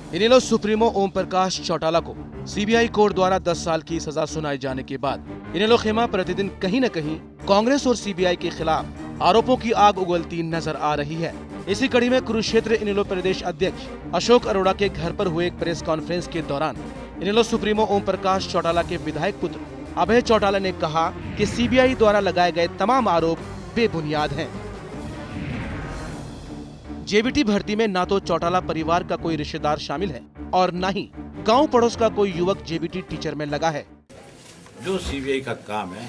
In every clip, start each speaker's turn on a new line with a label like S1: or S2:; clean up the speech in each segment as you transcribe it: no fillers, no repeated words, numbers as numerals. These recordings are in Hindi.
S1: इनेलो सुप्रीमो ओम प्रकाश चौटाला को सीबीआई कोर्ट द्वारा 10 साल की सजा सुनाए जाने के बाद इनेलो खेमा प्रतिदिन कहीं न कहीं कांग्रेस और सीबीआई के खिलाफ आरोपों की आग उगलती नजर आ रही है। इसी कड़ी में कुरुक्षेत्र इनेलो प्रदेश अध्यक्ष अशोक अरोड़ा के घर पर हुए एक प्रेस कॉन्फ्रेंस के दौरान इनेलो सुप्रीमो ओम प्रकाश चौटाला के विधायक पुत्र अभय चौटाला ने कहा कि सीबीआई द्वारा लगाए गए तमाम आरोप बेबुनियाद हैं। जेबीटी भर्ती में ना तो चौटाला परिवार का कोई रिश्तेदार शामिल है और न ही गांव पड़ोस का कोई युवक जेबीटी टीचर में लगा है।
S2: जो सीबीआई का काम है,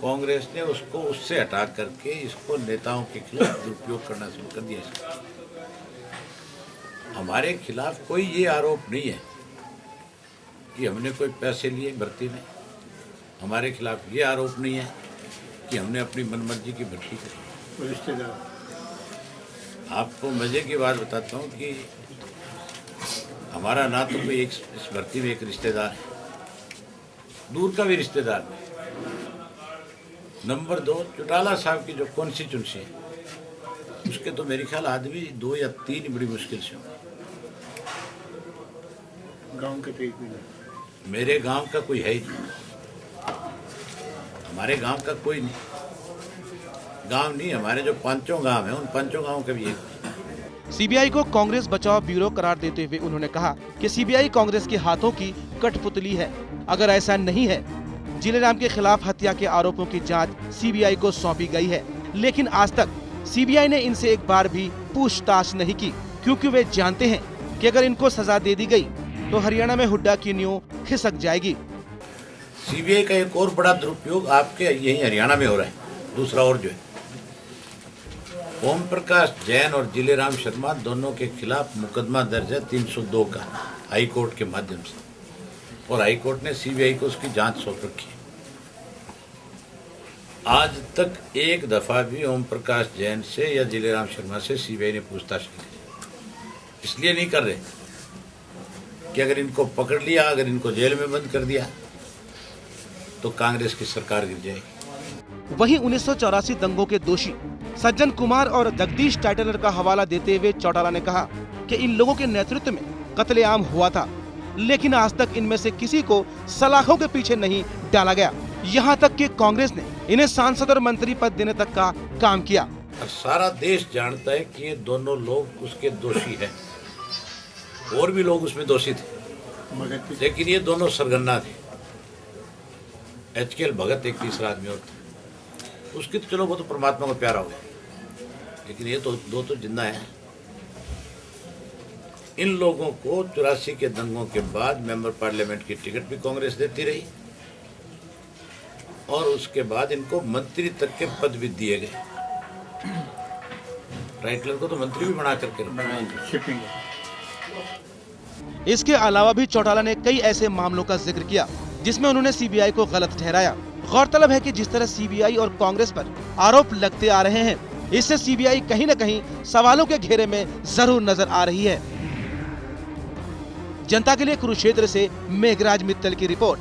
S2: कांग्रेस ने उसको उससे हटा करके इसको नेताओं के खिलाफ दुरुपयोग करना शुरू कर दिया। हमारे खिलाफ कोई ये आरोप नहीं है कि हमने कोई पैसे लिए भर्ती में। हमारे खिलाफ ये आरोप नहीं है कि हमने अपनी मनमर्जी की भर्ती करी।
S3: रिश्तेदार
S2: आपको मजे की बात बताता हूँ कि हमारा ना तो कोई एक इस भर्ती में एक रिश्तेदार है, दूर का भी रिश्तेदार नहीं। नंबर 2, चौटाला साहब की जो कॉन्स्टिट्यूंसी है उसके तो मेरे ख्याल आदमी 2 या 3 बड़ी मुश्किल से होंगे।
S3: गांव के तो एक भी नहीं।
S2: मेरे गांव का कोई है ही नहीं, हमारे गांव का कोई नहीं। गांव नहीं, हमारे जो 5 गांव हैं उन 5 गांवों के भी एक।
S1: सीबीआई को कांग्रेस बचाव ब्यूरो करार देते हुए उन्होंने कहा कि सीबीआई कांग्रेस के हाथों की कठपुतली है। अगर ऐसा नहीं है, जिलेराम के खिलाफ हत्या के आरोपों की जांच सीबीआई को सौंपी गई है, लेकिन आज तक सीबीआई ने इनसे एक बार भी पूछताछ नहीं की, क्योंकि वे जानते हैं कि अगर इनको सजा दे दी गई तो हरियाणा में हुड्डा की नींव खिसक जाएगी।
S2: सीबीआई का एक और बड़ा दुरुपयोग आपके यही हरियाणा में हो रहा है। दूसरा और जो है, ओम प्रकाश जैन और जिलेराम शर्मा दोनों के खिलाफ मुकदमा दर्ज है 302 का हाई कोर्ट के माध्यम से, और हाई कोर्ट ने सीबीआई को उसकी जांच सौंप रखी है। आज तक एक दफा भी ओम प्रकाश जैन से या जिलेराम शर्मा से सीबीआई ने पूछताछ नहीं की। इसलिए नहीं कर रहे कि अगर इनको पकड़ लिया, अगर इनको जेल में बंद कर दिया तो कांग्रेस की सरकार गिर जाएगी।
S1: वहीं 1984 दंगों के दोषी सज्जन कुमार और जगदीश टाइटलर का हवाला देते हुए चौटाला ने कहा कि इन लोगों के नेतृत्व में कत्लेआम हुआ था, लेकिन आज तक इनमें से किसी को सलाखों के पीछे नहीं डाला गया। यहाँ तक कि कांग्रेस ने इन्हें सांसद और मंत्री पद देने तक का काम किया।
S2: और सारा देश जानता है कि ये दोनों लोग उसके दोषी हैं। और भी लोग उसमें दोषी थे, लेकिन ये दोनों सरगना थे। HKL भगत एक तीसरा आदमी और था, उसकी तो चलो वो तो परमात्मा को प्यारा हो गया, लेकिन ये तो दो तो जिंदा हैं। इन लोगों को 84 के दंगों के बाद मेंबर पार्लियामेंट की टिकट भी कांग्रेस देती रही, और उसके बाद इनको मंत्री तक के पद भी दिए गए। टाइटलर को तो मंत्री भी बना करके।
S1: इसके अलावा भी चौटाला ने कई ऐसे मामलों का जिक्र किया जिसमें उन्होंने सीबीआई को गलत ठहराया। गौरतलब है कि जिस तरह सीबीआई और कांग्रेस पर आरोप लगते आ रहे हैं, इससे सीबीआई कहीं न कहीं सवालों के घेरे में जरूर नजर आ रही है। जनता के लिए कुरुक्षेत्र से मेघराज मित्तल की रिपोर्ट।